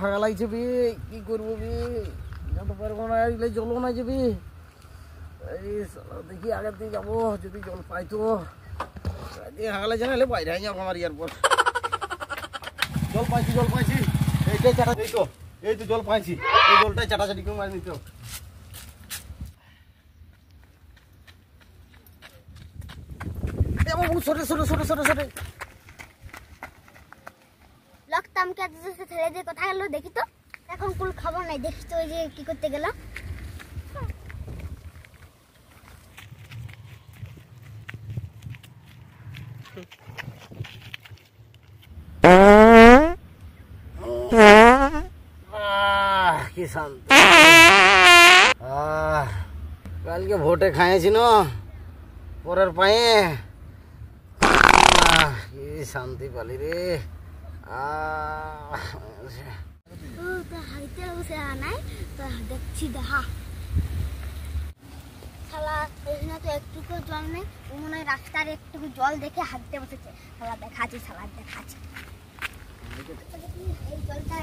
হাগা লাগছে বে, কি করবো বে, যেতে পারবো না, এলে জলও না যাবে। এই দেখি আগের দিকে যাবো, যদি জল পাই তো হাগা লাগছে না, এলে বাইরে যাবো আমার ইয়ার পর। জল পাইছি, জল পাইছি, এইটাই চাটা, এই তো জল পাইছি, এই জলটাই চাটাচাটি করে মারি নিতে। সরে সরে সরে সরে সরে লকতামকে ছেড়ে দিয়ে কোথায় গেল দেখি তো। এখন কুল খবর নাই, দেখি তো ওই যে কি করতে গেল। কি শান্তি। কালকে ভোটে খাইছি না পরের পায়ে, কি শান্তি পালি রে। হাইতে বসে নাই তো দেখছি দেখা শালা, এখানে তো একটুকু জল নেই, মনে হয় রাস্তার একটুকু জল দেখে হাঁটতে বসেছে। শালা দেখাচ্ছি, শালা দেখাচ্ছি এই জলটা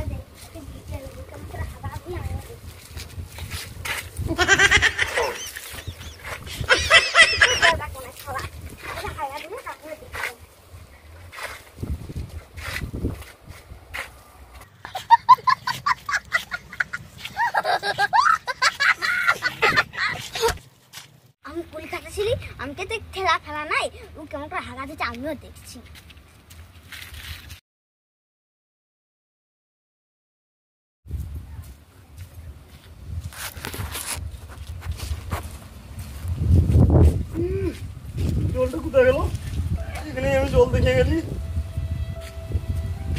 আমি কলকাতা ছিলি, আমাকে তো ঠেলা ফেলা নাই, ও কেমন করে হাগা দিচ্ছে আমিও দেখছি। জলটা কোথায় গেল? এখানে আমি জল দেখে গেছি,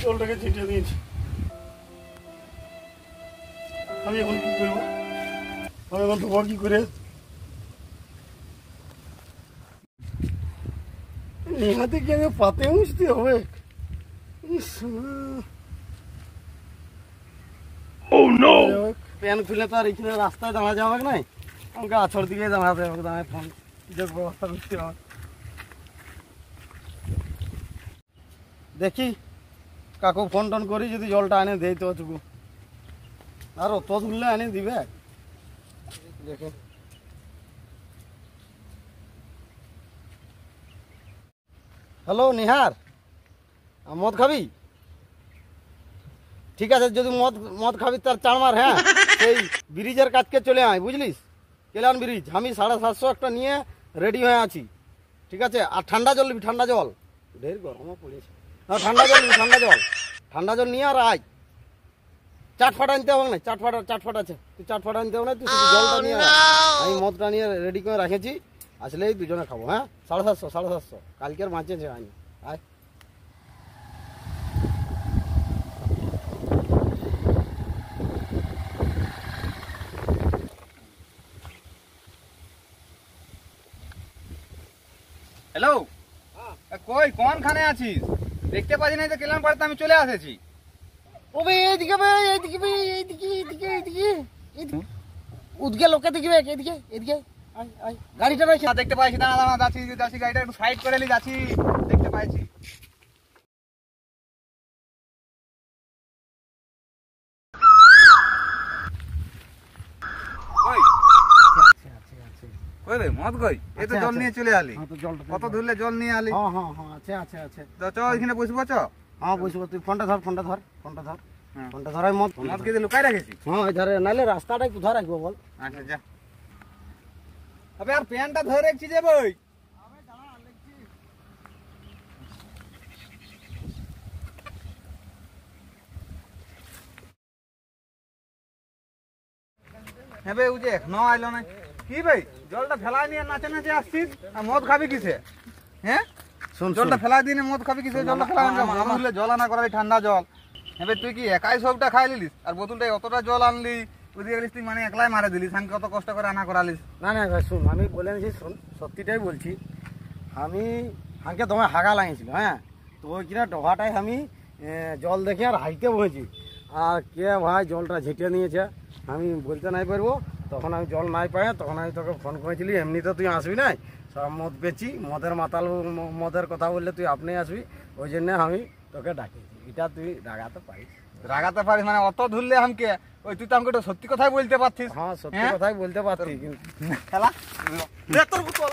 জলটাকে ছিটিয়ে দিয়েছি। আমি এখন কি করবো? আমি এখন তোমার কি করে নিহাতে কি আমি পাতে মুছতে হবে? প্যান খুলে তো আর এখানে রাস্তায় দাঁড়া যাওয়া নাই, আমাকে আছর দিকে দাঁড়াতে হবে, দাঁড়ায় ফোন ব্যবস্থা করতে হবে। দেখি কাকু ফোন টোন করি, যদি জলটা এনে দেয় তো চুকু, আর অত তুললে এনে দিবে। দেখে হ্যালো নিহার, মদ খাবি? ঠিক আছে, যদি মদ মদ খাবি তার চাড় মার। হ্যাঁ, সেই ব্রিজের কাছকে চলে আয়, বুঝলিস? কেলান ব্রিজ, আমি 750 একটা নিয়ে রেডি হয়ে আছি। ঠিক আছে, আর ঠান্ডা জল নিবি, ঠান্ডা জল, ঢের গরমও পড়েছে। হ্যাঁ, ঠান্ডা জল নিবি, ঠান্ডা জল নিয়ে আর আয়। চাটফাট আনতে হবে না, চাটফাট আছে, তুই চাটফাট আনতে হবে না, তুই শুধু জলটা নিয়ে আয়। আমি মদটা নিয়ে রেডি করে রেখেছি, আসলেই দুজনে খাবো। হ্যাঁ, 750 কালকের বাঁচেছে, আনি আয়। হ্যালো, কই কোন খানে আছিস? দেখতে পাচ্ছি না, তো কেলাম পাড়াতে আমি চলে আসেছি। ও ভাই এইদিকে, ভাই এইদিকে, ভাই এইদিকে এইদিকে এইদিকে এইদিকে, উদকে লোকে দেখবে, এদিকে এদিকে আয় আয়, গাড়িটা রয়েছে। দেখতে পাইছি, দাঁড়া দাঁড়া, যাচ্ছি, গাড়িটা একটু সাইড করে নিয়ে যাচ্ছি, দেখতে পাইছি। কই রে মদ কই? এই তো জল নিয়ে চলে আলি, কত ধরলে জল নিয়ে আলি। হ্যাঁ হ্যাঁ হ্যাঁ, আছে আছে আছে, তো চ এখানে বসবো, চ। হ্যাঁ বসবো, তুই ফোনটা ধর, ফোনটা ধর, ফোনটা ধর, ফোনটা ধর। মদ মদ খেতে লুকাই রাখেছি। হ্যাঁ ওই ধরে, নাহলে রাস্তাটা কোথায় রাখবো বল? আচ্ছা যা। আবে আর প্যানটা ধরে রাখছি যে বই। হ্যাঁ ভাই, ও যে এখনো আইলো না। কি ভাই, জলটা ফেলাই নিয়ে নাচে নাচে আসছিস, আর মদ খাবি কিসে? হ্যাঁ, জলটা ফেলাই দিয়ে মদ খাবি কিসে? জলটা ফেলাই আমার জল আনা করালি, ঠান্ডা জল। হ্যাঁ ভাই, তুই কি একাই সবটা খাই লিলিস? আর বোতলটাই অতটা জল আনলি, ওদিকে গেলিস তুই, মানে একলাই মারে দিলিস, আমি কত কষ্ট করে আনা করালিস। না না ভাই শুন, আমি বলে নিছি, শুন সত্যিটাই বলছি। আমি আমাকে তোমায় হাগা লাগিয়েছিল। হ্যাঁ, তো ওই কিনা ডোভাটায় আমি জল দেখে আর হাইতে বসেছি, আর কে ভাই জলটা ঝেঁটিয়ে নিয়েছে আমি বলতে নাই পারবো। তখন আমি জল নাই পাই, তখন আমি তোকে ফোন করেছিলি। এমনিতে তুই আসবি নাই, সব মদ পেয়েছি, মদের মাতাল, মদের কথা বললে তুই আপনি আসবি, ওই জন্য আমি তোকে ডাকিয়েছি। এটা তুই রাগাতে পারিস। রাগাতে পারিস মানে অত ধরলে আমাকে ওই তুই তো আমাকে একটা সত্যি কথাই বলতে পারছিস। হ্যাঁ সত্যি হ্যাঁ? কথাই বলতে পারছি কিন্তু খেলা দে তোর বোতল।